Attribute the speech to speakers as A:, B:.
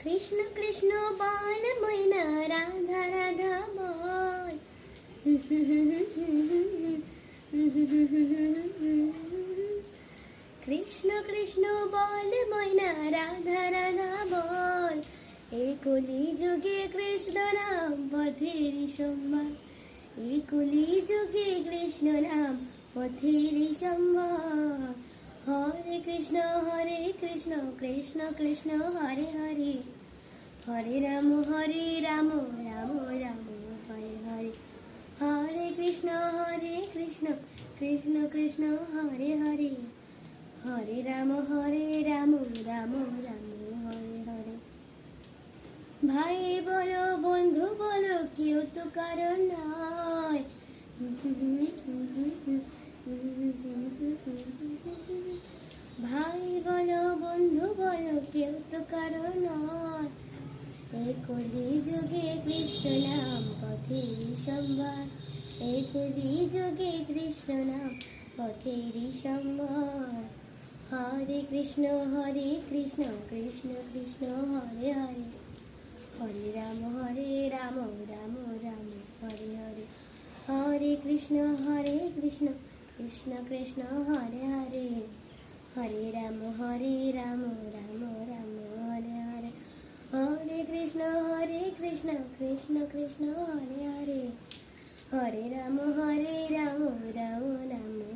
A: কৃষ্ণ কৃষ্ণ বল ময়না রাধা রাধা বল। কৃষ্ণ কৃষ্ণ বল ময়না রাধা রাধা বল। এই কলি যুগে কৃষ্ণ নাম পথের সম্মান, এই কলি যুগে কৃষ্ণ নাম পথের সম্মান। হরে কৃষ্ণ কৃষ্ণ কৃষ্ণ হরে হরে, হরে রাম রাম রাম হরে হরে। হরে কৃষ্ণ কৃষ্ণ কৃষ্ণ হরে হরে, হরে রাম রাম রাম হরে হরে। ভাই বলো বন্ধু বলো কেউ তো কারণ নয়, ভাই বলো বন্ধু বলো কেউ তো কারণ নয়। এই কলি যুগে কৃষ্ণ নাম পথের সম্ভার, এই কলি যুগে কৃষ্ণ নাম পথের সম্ভার। হরে কৃষ্ণ কৃষ্ণ কৃষ্ণ হরে হরে, হরে রাম রাম রাম হরে হরে। হরে কৃষ্ণ কৃষ্ণ কৃষ্ণ হরে হরে, হরে রাম রাম রাম হরে হরে। হরে কৃষ্ণ কৃষ্ণ হরে হরে, হরে রাম রাম রাম